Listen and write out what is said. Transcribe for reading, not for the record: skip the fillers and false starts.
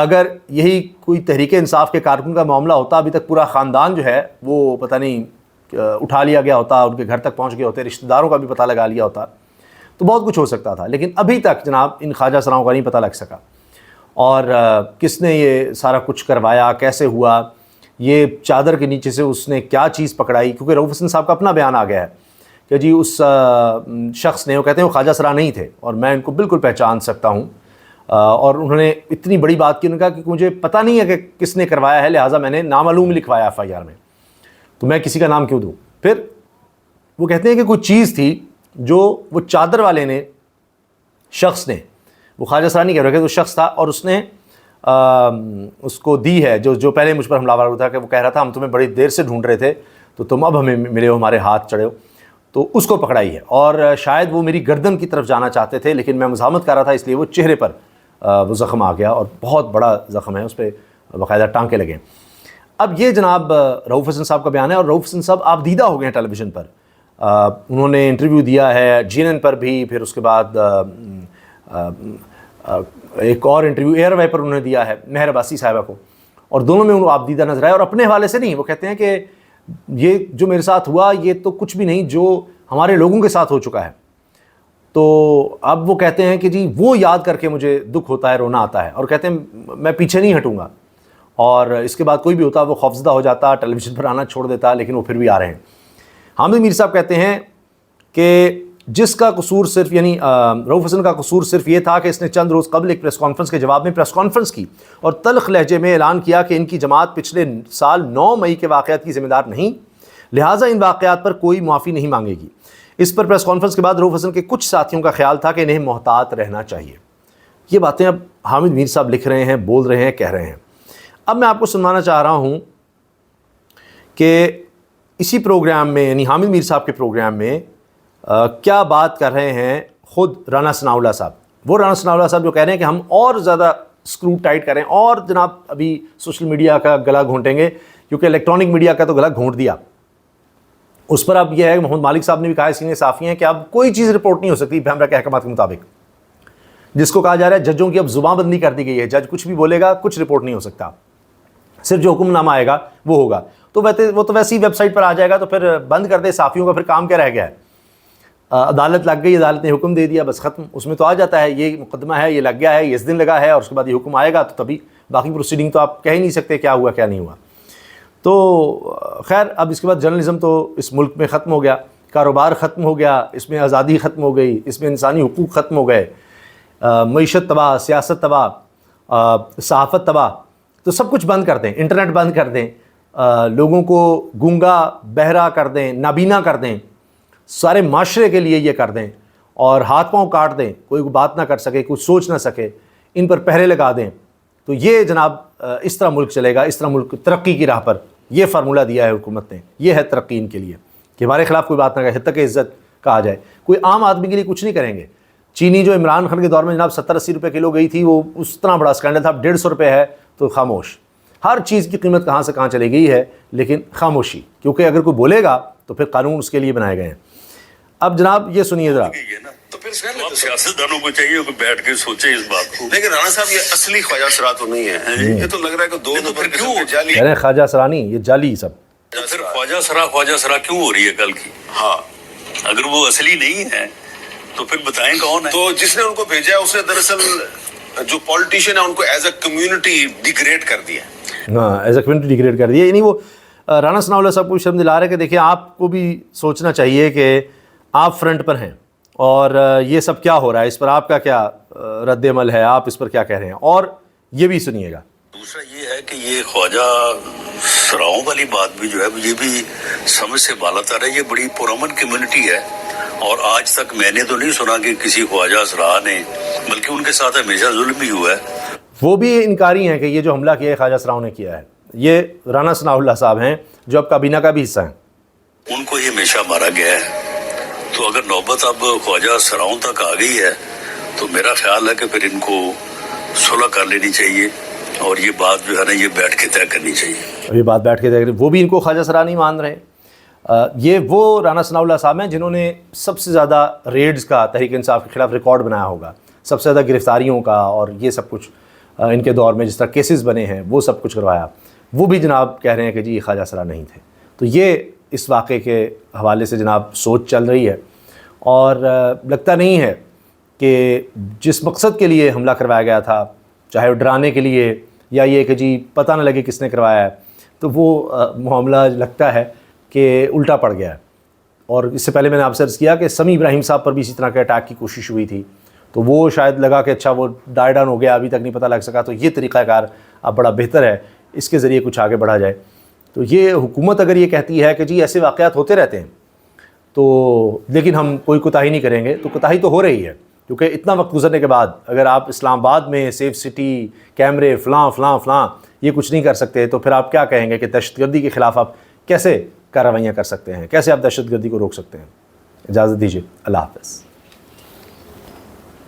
اگر یہی کوئی تحریک انصاف کے کارکن کا معاملہ ہوتا، ابھی تک پورا خاندان جو ہے وہ پتہ نہیں اٹھا لیا گیا ہوتا، ان کے گھر تک پہنچ گئے ہوتے، رشتہ داروں کا بھی پتہ لگا لیا ہوتا، تو بہت کچھ ہو سکتا تھا. لیکن ابھی تک جناب ان خواجہ سراؤں کا نہیں پتہ لگ سکا. اور کس نے یہ سارا کچھ کروایا، کیسے ہوا، یہ چادر کے نیچے سے اس نے کیا چیز پکڑائی. کیونکہ رؤوف حسن صاحب کا اپنا بیان آ گیا ہے کہ جی اس شخص نے، وہ کہتے ہیں وہ خواجہ سرا نہیں تھے اور میں ان کو بالکل پہچان سکتا ہوں، اور انہوں نے اتنی بڑی بات کی، انہوں نے کہا کہ مجھے پتہ نہیں ہے کہ کس نے کروایا ہے، لہٰذا میں نے نامعلوم لکھوایا FIR میں، تو میں کسی کا نام کیوں دوں. پھر وہ کہتے ہیں کہ کوئی چیز تھی جو وہ چادر والے نے، شخص نے، وہ خواجہ سرا نہیں کہہ رہے کہ وہ شخص تھا، اور اس نے اس کو دی ہے، جو پہلے مجھ پر حملہ آور ہوا تھا، کہ وہ کہہ رہا تھا ہم تمہیں بڑی دیر سے ڈھونڈ رہے تھے تو تم اب ہمیں ملے ہو، ہمارے ہاتھ چڑھے ہو، تو اس کو پکڑائی ہے. اور شاید وہ میری گردن کی طرف جانا چاہتے تھے لیکن میں مزاحمت کر رہا تھا، اس لیے وہ چہرے پر وہ زخم آ گیا، اور بہت بڑا زخم ہے، اس پہ باقاعدہ ٹانکے لگے. اب یہ جناب رؤوف حسن صاحب کا بیان ہے، اور رؤوف حسن صاحب آپ دیدہ ہو گئے ہیں ٹیلی ویژن پر. انہوں نے انٹرویو دیا ہے GNN پر بھی، پھر اس کے بعد ایک اور انٹرویو ایئر وے پر انہوں نے دیا ہے مہر عباسی صاحبہ کو، اور دونوں میں انہوں آپ دیدہ نظر آئے. اور اپنے حوالے سے نہیں، وہ کہتے ہیں کہ یہ جو میرے ساتھ ہوا یہ تو کچھ بھی نہیں جو ہمارے لوگوں کے ساتھ ہو چکا ہے. تو اب وہ کہتے ہیں کہ جی وہ یاد کر کے مجھے دکھ ہوتا ہے، رونا آتا ہے، اور کہتے ہیں میں پیچھے نہیں ہٹوں گا. اور اس کے بعد کوئی بھی ہوتا وہ خوفزدہ ہو جاتا، ٹیلی ویژن پر آنا چھوڑ دیتا، لیکن وہ پھر بھی آ رہے ہیں. حامد میر صاحب کہتے ہیں کہ جس کا قصور صرف، یعنی رؤوف حسن کا قصور صرف یہ تھا کہ اس نے چند روز قبل ایک پریس کانفرنس کے جواب میں پریس کانفرنس کی اور تلخ لہجے میں اعلان کیا کہ ان کی جماعت پچھلے سال 9 مئی کے واقعات کی ذمہ دار نہیں، لہٰذا ان واقعات پر کوئی معافی نہیں مانگے گی. اس پر پریس کانفرنس کے بعد رؤوف حسن کے کچھ ساتھیوں کا خیال تھا کہ انہیں محتاط رہنا چاہیے. یہ باتیں اب حامد میر صاحب لکھ رہے ہیں، بول رہے ہیں، کہہ رہے ہیں. اب میں آپ کو سنوانا چاہ رہا ہوں کہ اسی پروگرام میں، یعنی حامد میر صاحب کے پروگرام میں کیا بات کر رہے ہیں خود رانا ثناء اللہ صاحب. وہ رانا ثناء اللہ صاحب جو کہہ رہے ہیں کہ ہم اور زیادہ اسکرو ٹائٹ کریں، اور جناب ابھی سوشل میڈیا کا گلا گھونٹیں گے، کیونکہ الیکٹرانک میڈیا کا تو گلا گھونٹ دیا. اس پر اب یہ ہے کہ محمد مالک صاحب نے بھی کہا ہے، سینئر صحافی ہیں، کہ اب کوئی چیز رپورٹ نہیں ہو سکتی پیمرا کے احکامات کے مطابق، جس کو کہا جا رہا ہے ججوں کی اب زبان بندی کر دی گئی ہے. جج کچھ بھی بولے گا، کچھ رپورٹ نہیں ہو سکتا، صرف جو حکم نامہ آئے گا وہ ہوگا. تو وہ تو ویسے ہی ویب سائٹ پر آ جائے گا، تو پھر بند کر دے. صحافیوں کا پھر کام کیا رہ گیا ہے؟ عدالت لگ گئی، عدالت نے حکم دے دیا، بس ختم. اس میں تو آ جاتا ہے یہ مقدمہ ہے، یہ لگ گیا ہے، یہ اس دن لگا ہے، اور اس کے بعد یہ حکم آئے گا، تو تبھی باقی پروسیڈنگ تو آپ کہہ ہی نہیں سکتے کیا ہوا کیا نہیں ہوا. تو خیر اب اس کے بعد جرنلزم تو اس ملک میں ختم ہو گیا، کاروبار ختم ہو گیا، اس میں آزادی ختم ہو گئی، اس میں انسانی حقوق ختم ہو گئے، معیشت تباہ، سیاست تباہ، صحافت تباہ. تو سب کچھ بند کر دیں، انٹرنیٹ بند کر دیں، لوگوں کو گونگا بہرا کر دیں، نابینا کر دیں، سارے معاشرے کے لیے یہ کر دیں، اور ہاتھ پاؤں کاٹ دیں، کوئی بات نہ کر سکے، کچھ سوچ نہ سکے، ان پر پہرے لگا دیں. تو یہ جناب اس طرح ملک چلے گا، اس طرح ملک ترقی کی راہ پر. یہ فارمولہ دیا ہے حکومت نے، یہ ہے ترقی ان کے لیے کہ ہمارے خلاف کوئی بات نہ کرے، حد تک عزت کہا جائے. کوئی عام آدمی کے لیے کچھ نہیں کریں گے. چینی جو عمران خان کے دور میں جناب 70-80 روپے کلو گئی تھی، وہ اس طرح بڑا اسکینڈل تھا. اب 150 روپے ہے تو خاموش. ہر چیز کی قیمت کہاں سے کہاں چلی گئی ہے، لیکن خاموشی، کیونکہ اگر کوئی بولے گا تو پھر قانون اس کے لیے بنائے گئے ہیں. اب جناب یہ سنیے ذرا. تو پھر سیاستدانوں کو چاہیے کہ بیٹھ کے سوچے اس بات کو. لیکن رانا صاحب یہ اصلی خواجہ سرا تو نہیں ہے، یہ تو لگ رہا ہے کہ دو تو پھر کیوں جعلی کہہ رہے ہیں خواجہ سرا نہیں، یہ جعلی سب. پھر خواجہ سرا کیوں ہو رہی ہے کل کی؟ ہاں اگر وہ اصلی نہیں ہے تو پھر بتائیں کون ہے. تو جس نے ان کو بھیجا ہے اس نے دراصل جو پولیٹیشین ہے ان کو ایز اے کمیونٹی ڈیگریڈ کر دیا. ہاں ایز اے کمیونٹی ڈیگریڈ کر دیا. یعنی وہ رانا ثناء اللہ صاحب کو شرم دلا رہے کہ دیکھیں آپ کو بھی سوچنا چاہیے کہ آپ فرنٹ پر ہیں، اور یہ سب کیا ہو رہا ہے، اس پر آپ کا کیا رد عمل ہے، آپ اس پر کیا کہہ رہے ہیں. اور یہ بھی سنیے گا. دوسرا یہ ہے کہ یہ خواجہ سراؤں والی بات بھی جو ہے یہ بھی سمجھ سے بالا تر ہے. یہ بڑی پرامن کمیونٹی ہے، اور آج تک میں نے تو نہیں سنا کہ کسی خواجہ سرا نے، بلکہ ان کے ساتھ ہمیشہ ظلم ہی ہوا ہے. وہ بھی انکاری ہیں کہ یہ جو حملہ کیا ہے خواجہ سراؤں نے کیا ہے. یہ رانا ثناء اللہ صاحب ہیں جو اب کابینہ کا بھی حصہ ہیں. ان کو یہ ہمیشہ مارا گیا ہے. تو اگر نوبت اب خواجہ سراؤں تک آ گئی ہے تو میرا خیال ہے کہ پھر ان کو صلح کر لینی چاہیے، اور یہ بات جو ہے نا یہ بیٹھ کے طے کرنی چاہیے. یہ بات بیٹھ کے طے کرنی. وہ بھی ان کو خواجہ سرا نہیں مان رہے. یہ وہ رانا ثناء اللہ صاحب ہیں جنہوں نے سب سے زیادہ ریڈز کا تحریک انصاف کے خلاف ریکارڈ بنایا ہوگا، سب سے زیادہ گرفتاریوں کا، اور یہ سب کچھ ان کے دور میں جس طرح کیسز بنے ہیں وہ سب کچھ کروایا، وہ بھی جناب کہہ رہے ہیں کہ جی خواجہ سرا نہیں تھے۔ تو یہ اس واقعے کے حوالے سے جناب سوچ چل رہی ہے، اور لگتا نہیں ہے کہ جس مقصد کے لیے حملہ کروایا گیا تھا، چاہے وہ ڈرانے کے لیے یا یہ کہ جی پتہ نہ لگے کس نے کروایا ہے، تو وہ معاملہ لگتا ہے کہ الٹا پڑ گیا ہے۔ اور اس سے پہلے میں نے آپ سے عرض کیا کہ سمیع ابراہیم صاحب پر بھی اسی طرح کے اٹیک کی کوشش ہوئی تھی، تو وہ شاید لگا کہ اچھا وہ ڈائی ڈاؤن ہو گیا، ابھی تک نہیں پتہ لگ سکا، تو یہ طریقہ کار اب بڑا بہتر ہے، اس کے ذریعے کچھ آگے بڑھا جائے۔ تو یہ حکومت اگر یہ کہتی ہے کہ جی ایسے واقعات ہوتے رہتے ہیں تو لیکن ہم کوئی کوتاہی نہیں کریں گے، تو کوتاہی تو ہو رہی ہے، کیونکہ اتنا وقت گزرنے کے بعد اگر آپ اسلام آباد میں سیف سٹی، کیمرے، فلاں فلاں فلاں یہ کچھ نہیں کر سکتے، تو پھر آپ کیا کہیں گے کہ دہشت گردی کے خلاف آپ کیسے کارروائیاں کر سکتے ہیں، کیسے آپ دہشت گردی کو روک سکتے ہیں؟ اجازت دیجیے، اللہ حافظ۔